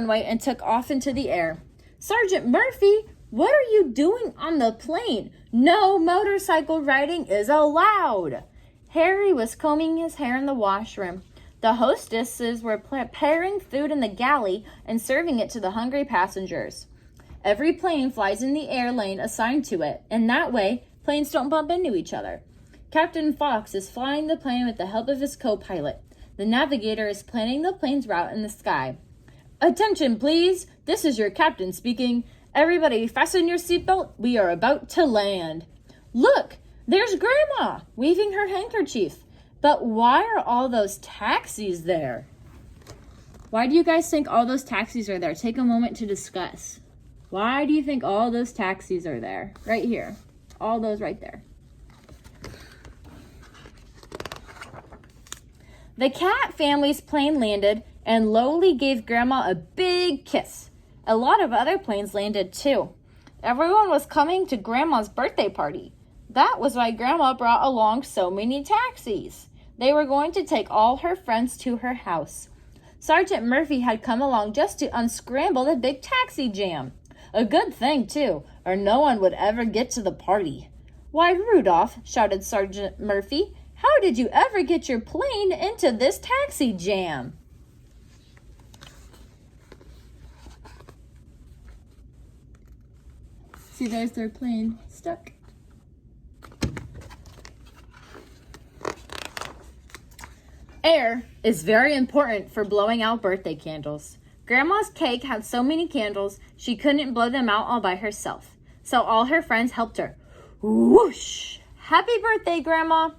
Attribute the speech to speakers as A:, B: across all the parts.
A: runway and took off into the air. Sergeant Murphy, what are you doing on the plane? No motorcycle riding is allowed. Harry was combing his hair in the washroom. The hostesses were preparing food in the galley and serving it to the hungry passengers. Every plane flies in the air lane assigned to it, and that way, planes don't bump into each other. Captain Fox is flying the plane with the help of his co-pilot. The navigator is planning the plane's route in the sky. Attention, please. This is your captain speaking. Everybody fasten your seatbelt. We are about to land. Look, there's Grandma waving her handkerchief. But why are all those taxis there? Why do you guys think all those taxis are there? Take a moment to discuss. Why do you think all those taxis are there? Right here. All those right there. The Cat family's plane landed, and Lowly gave Grandma a big kiss. A lot of other planes landed too. Everyone was coming to Grandma's birthday party. That was why Grandma brought along so many taxis. They were going to take all her friends to her house. Sergeant Murphy had come along just to unscramble the big taxi jam. A good thing, too, or no one would ever get to the party. Why, Rudolph, shouted Sergeant Murphy, how did you ever get your plane into this taxi jam? See, there's their plane stuck. Air is very important for blowing out birthday candles. Grandma's cake had so many candles, she couldn't blow them out all by herself. So all her friends helped her. Whoosh! Happy birthday, Grandma!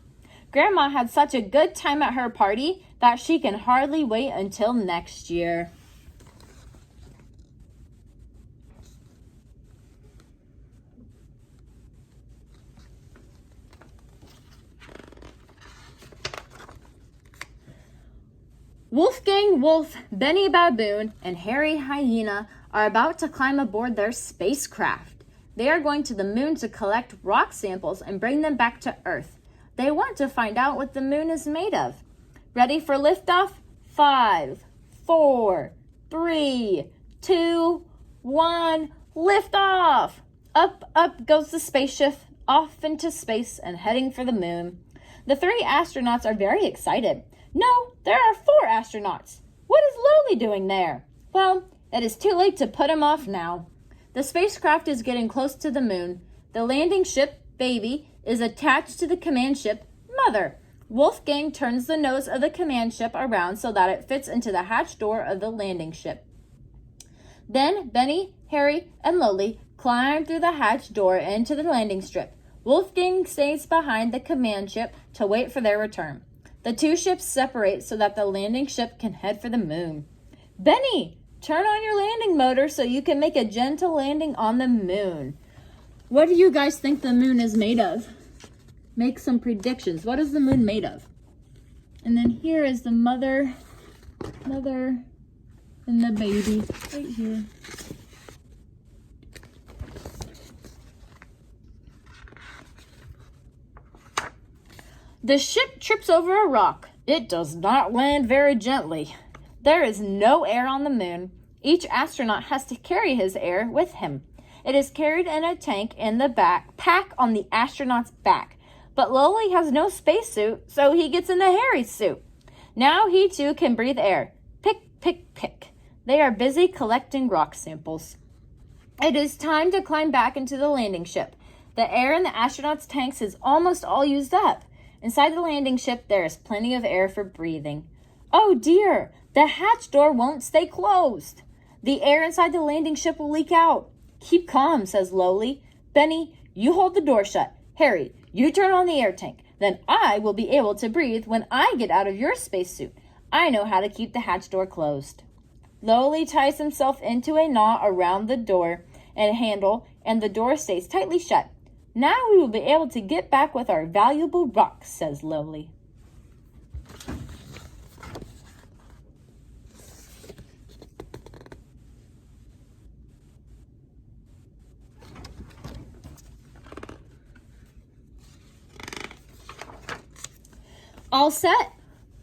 A: Grandma had such a good time at her party that she can hardly wait until next year. Wolfgang Wolf, Benny Baboon, and Harry Hyena are about to climb aboard their spacecraft. They are going to the moon to collect rock samples and bring them back to Earth. They want to find out what the moon is made of. Ready for liftoff? 5, 4, 3, 2, 1, liftoff! Up goes the spaceship, off into space and heading for the moon. The 3 astronauts are very excited. No, there are 4 astronauts. What is Lowly doing there? Well, it is too late to put him off now. The spacecraft is getting close to the moon. The landing ship, Baby, is attached to the command ship, Mother. Wolfgang turns the nose of the command ship around so that it fits into the hatch door of the landing ship. Then Benny, Harry, and Lowly climb through the hatch door into the landing strip. Wolfgang stays behind the command ship to wait for their return. The 2 ships separate so that the landing ship can head for the moon. Benny, turn on your landing motor so you can make a gentle landing on the moon. What do you guys think the moon is made of? Make some predictions. What is the moon made of? And then here is the mother, and the baby right here. The ship trips over a rock. It does not land very gently. There is no air on the moon. Each astronaut has to carry his air with him. It is carried in a tank in the backpack on the astronaut's back. But Lowly has no spacesuit, so he gets into Harry's suit. Now he too can breathe air. Pick, pick, pick. They are busy collecting rock samples. It is time to climb back into the landing ship. The air in the astronauts' tanks is almost all used up. Inside the landing ship, there is plenty of air for breathing. Oh dear, the hatch door won't stay closed. The air inside the landing ship will leak out. Keep calm, says Lowly. Benny, you hold the door shut. Harry, you turn on the air tank. Then I will be able to breathe when I get out of your spacesuit. I know how to keep the hatch door closed. Lowly ties himself into a knot around the door and handle, and the door stays tightly shut. Now we will be able to get back with our valuable rocks, says Lowly. All set?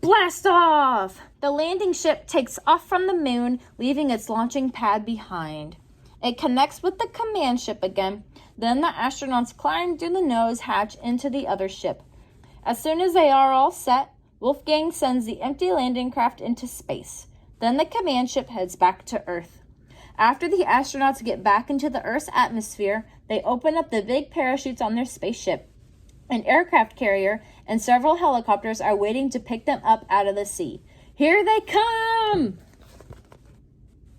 A: Blast off! The landing ship takes off from the moon, leaving its launching pad behind. It connects with the command ship again. Then the astronauts climb through the nose hatch into the other ship. As soon as they are all set, Wolfgang sends the empty landing craft into space. Then the command ship heads back to Earth. After the astronauts get back into the Earth's atmosphere, they open up the big parachutes on their spaceship. An aircraft carrier and several helicopters are waiting to pick them up out of the sea. Here they come!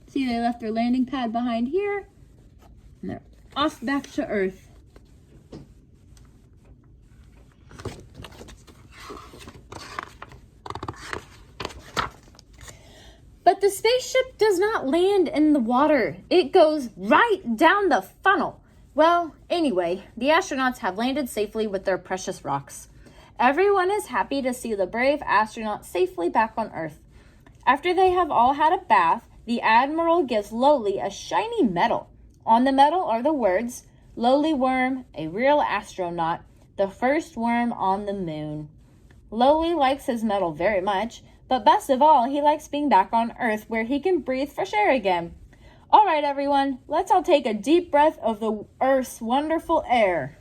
A: See, they left their landing pad behind here, and they're off back to Earth. But the spaceship does not land in the water. It goes right down the funnel. Well, anyway, the astronauts have landed safely with their precious rocks. Everyone is happy to see the brave astronauts safely back on Earth. After they have all had a bath, the Admiral gives Lowly a shiny medal. On the medal are the words, "Lowly Worm, a real astronaut, the first worm on the moon." Lowly likes his medal very much, but best of all, he likes being back on Earth where he can breathe fresh air again. All right, everyone, let's all take a deep breath of the Earth's wonderful air.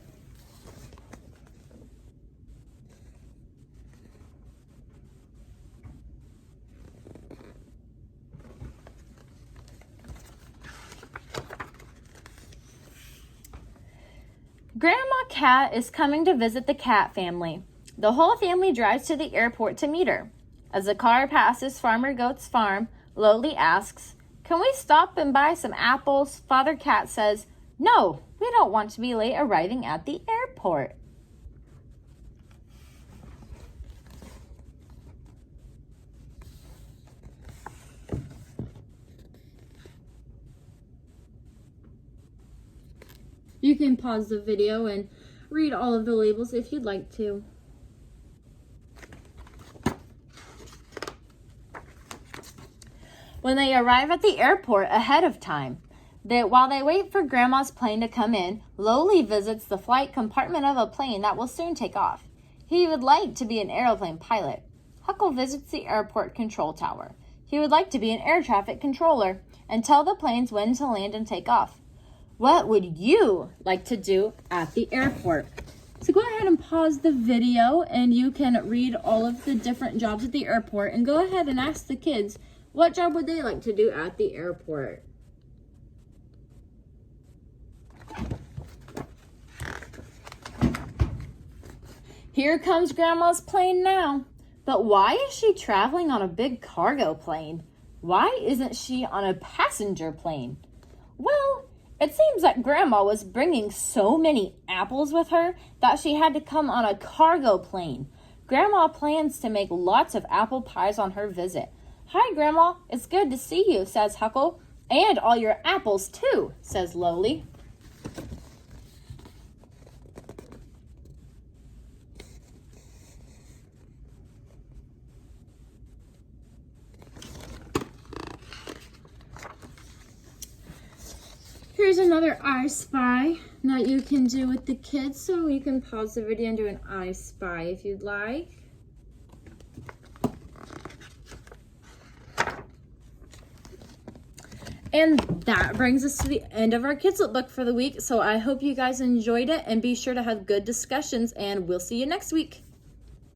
A: Grandma Cat is coming to visit the cat family. The whole family drives to the airport to meet her. As the car passes Farmer Goat's farm, Lowly asks, "Can we stop and buy some apples?" Father Cat says, "No, we don't want to be late arriving at the airport." You can pause the video and read all of the labels if you'd like to. When they arrive at the airport ahead of time, while they wait for Grandma's plane to come in, Lowly visits the flight compartment of a plane that will soon take off. He would like to be an airplane pilot. Huckle visits the airport control tower. He would like to be an air traffic controller and tell the planes when to land and take off. What would you like to do at the airport? So go ahead and pause the video and you can read all of the different jobs at the airport and go ahead and ask the kids, what job would they like to do at the airport? Here comes Grandma's plane now. But why is she traveling on a big cargo plane? Why isn't she on a passenger plane? Well, it seems that Grandma was bringing so many apples with her that she had to come on a cargo plane. Grandma plans to make lots of apple pies on her visit. "Hi, Grandma. It's good to see you," says Huckle. "And all your apples, too," says Lowly. Here's another I Spy that you can do with the kids, so you can pause the video and do an I Spy if you'd like. And that brings us to the end of our Kidslit book for the week, so I hope you guys enjoyed it, and be sure to have good discussions, and we'll see you next week.